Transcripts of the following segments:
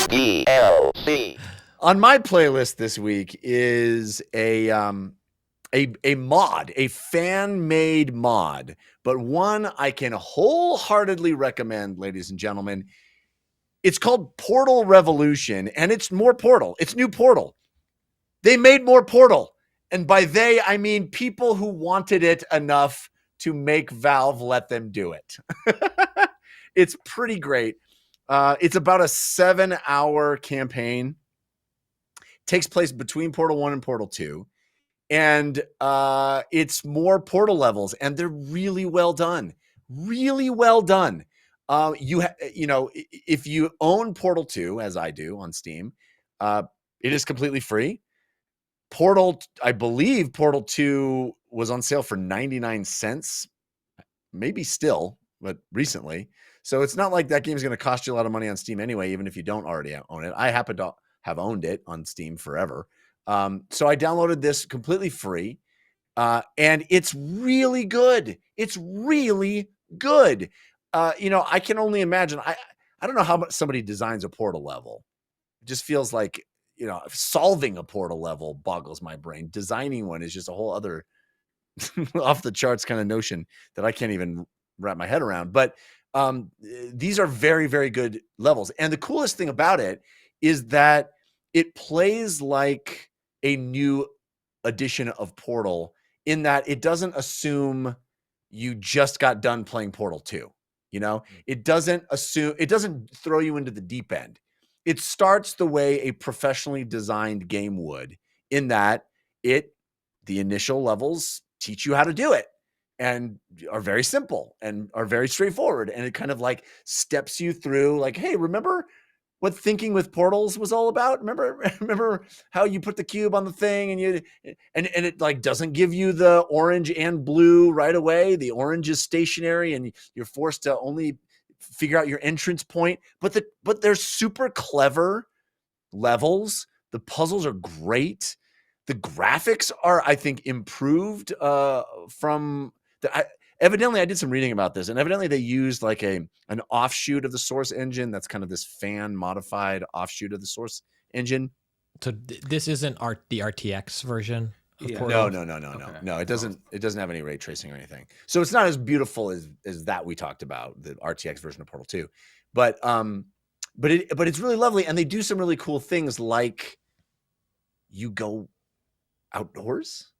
DLC. On my playlist this week is a mod, a fan-made mod, but one I can wholeheartedly recommend, ladies and gentlemen. It's called Portal Revolution, and it's more Portal. It's new Portal. They made more Portal. And by they, I mean people who wanted it enough to make Valve let them do it. It's pretty great. It's about a 7-hour campaign. Takes place between Portal 1 and Portal 2. And it's more Portal levels, and they're really well done. Really well done. If you own Portal 2, as I do on Steam, it is completely free. I believe Portal 2 was on sale for 99 cents, maybe still, but recently. So it's not like that game is going to cost you a lot of money on Steam anyway, even if you don't already own it. I happen to have owned it on Steam forever. So I downloaded this completely free, and it's really good. It's really good. I can only imagine. I don't know how much somebody designs a Portal level. It just feels like, solving a Portal level boggles my brain. Designing one is just a whole other off the charts kind of notion that I can't even wrap my head around. But these are very, very good levels. And the coolest thing about it is that it plays like a new edition of Portal in that it doesn't assume you just got done playing Portal 2. It doesn't throw you into the deep end. It starts the way a professionally designed game would, in that the initial levels teach you how to do it and are very simple and are very straightforward. And it kind of like steps you through, like, hey, remember what thinking with portals was all about? Remember how you put the cube on the thing and it like doesn't give you the orange and blue right away. The orange is stationary and you're forced to only figure out your entrance point. But they're super clever levels. The puzzles are great. The graphics are, I think, improved from evidently I did some reading about this, and evidently they used like an offshoot of the Source engine. That's kind of this fan modified offshoot of the Source engine. So this isn't the RTX version of Portal? No. Okay. No, it doesn't have any ray tracing or anything. So it's not as beautiful as that we talked about, the RTX version of Portal 2. But it's really lovely, and they do some really cool things, like you go outdoors,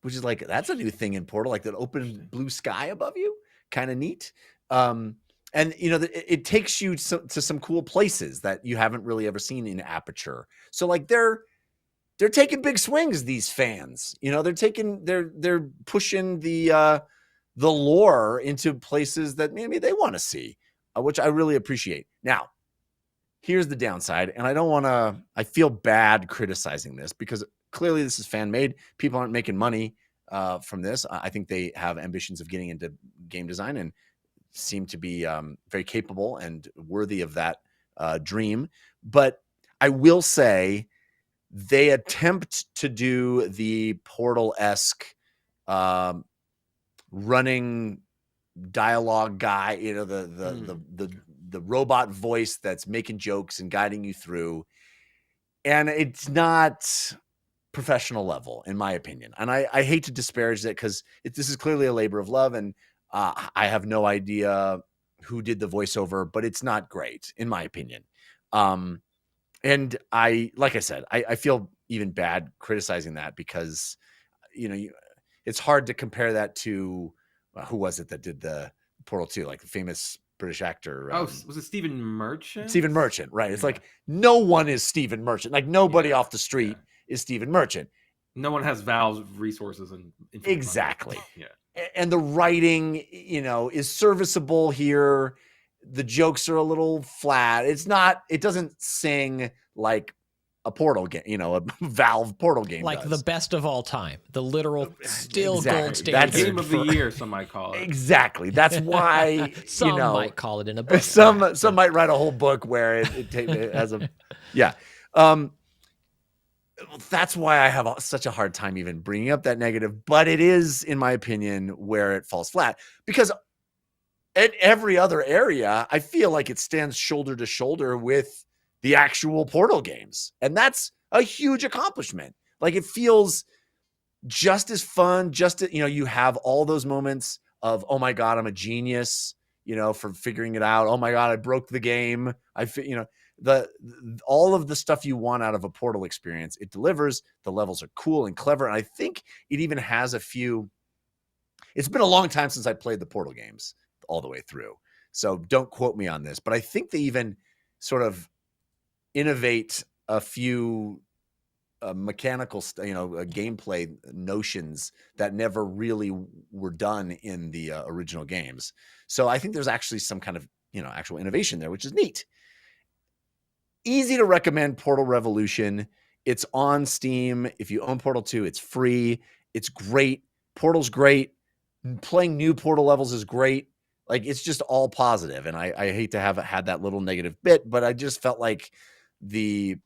which is like, that's a new thing in Portal, like that open blue sky above you, kind of neat. And it takes you to some cool places that you haven't really ever seen in Aperture. So like they're taking big swings, these fans. They're pushing the lore into places that maybe they want to see, which I really appreciate. Now, here's the downside, and I feel bad criticizing this because clearly this is fan made. People aren't making money from this. I think they have ambitions of getting into game design and seem to be very capable and worthy of that dream. But I will say they attempt to do the Portal-esque running dialogue guy, the robot voice that's making jokes and guiding you through. And it's not professional level, in my opinion. And I hate to disparage that because this is clearly a labor of love, and I have no idea who did the voiceover, but it's not great, in my opinion. And like I said, I feel even bad criticizing that because, it's hard to compare that to who was it that did the Portal 2, like the famous British actor. Was it Stephen Merchant? Stephen Merchant, right. Yeah. It's like no one is Stephen Merchant. Like nobody off the street is Stephen Merchant. No one has Valve's resources and exactly. Yeah. And the writing, is serviceable here. The jokes are a little flat. It doesn't sing like a Portal game, a Valve Portal game like does. The best of all time, the literal still gold standard. That's game of the year, some might call it. Exactly. That's why some might call it in a book. Some might write a whole book where it has a that's why I have such a hard time even bringing up that negative, but it is, in my opinion, where it falls flat, because at every other area, I feel like it stands shoulder to shoulder with the actual Portal games. And that's a huge accomplishment. Like, it feels just as fun, you have all those moments of, oh my God, I'm a genius, for figuring it out. Oh my God, I broke the game. All of the stuff you want out of a Portal experience, it delivers. The levels are cool and clever. And I think it even has it's been a long time since I played the Portal games all the way through. So don't quote me on this, but I think they even sort of innovate a few mechanical, gameplay notions that never really were done in the original games. So I think there's actually some kind of, actual innovation there, which is neat. Easy to recommend Portal Revolution. It's on Steam. If you own Portal 2, it's free. It's great. Portal's great. Playing new Portal levels is great. Like, it's just all positive. And I hate to have had that little negative bit, but I just felt like the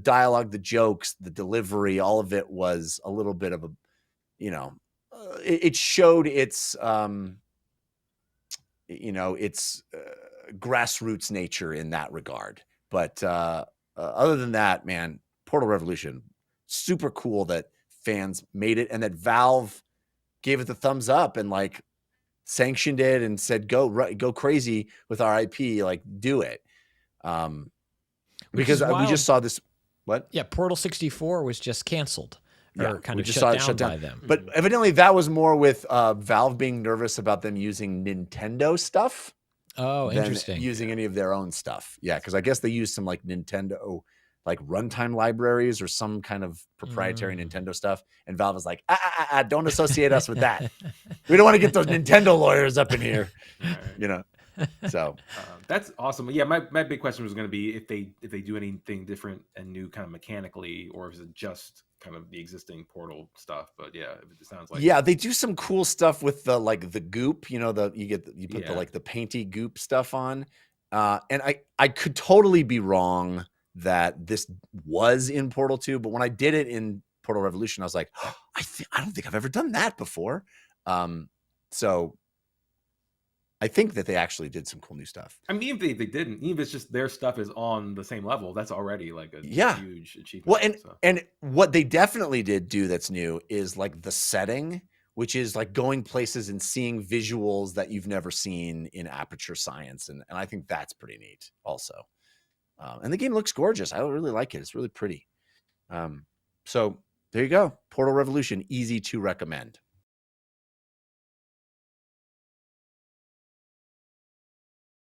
dialogue, the jokes, the delivery, all of it was a little bit of a, it showed its, its grassroots nature in that regard. But other than that, man, Portal Revolution, super cool that fans made it and that Valve gave it the thumbs up and like sanctioned it and said, go crazy with our IP, like do it. Because we just saw this. What? Yeah, Portal 64 was just canceled or kind of shut shut down by them. But evidently that was more with Valve being nervous about them using Nintendo stuff. Oh, interesting. Using any of their own stuff. Yeah, because I guess they used some like Nintendo like runtime libraries or some kind of proprietary Nintendo stuff. And Valve was like, don't associate us with that. We don't want to get those Nintendo lawyers up in here. So that's awesome. Yeah, my big question was going to be if they do anything different and new kind of mechanically, or is it just kind of the existing Portal stuff? But yeah, it sounds like they do some cool stuff with the goop. You put the painty goop stuff on, and I could totally be wrong that this was in Portal 2, but when I did it in Portal Revolution, I was like, oh, I don't think I've ever done that before. So I think that they actually did some cool new stuff. I mean, even if they didn't, even if it's just their stuff is on the same level, that's already like a huge achievement. Well, and what they definitely did do that's new is like the setting, which is like going places and seeing visuals that you've never seen in Aperture Science. And I think that's pretty neat also. And the game looks gorgeous. I really like it. It's really pretty. So there you go. Portal Revolution, easy to recommend.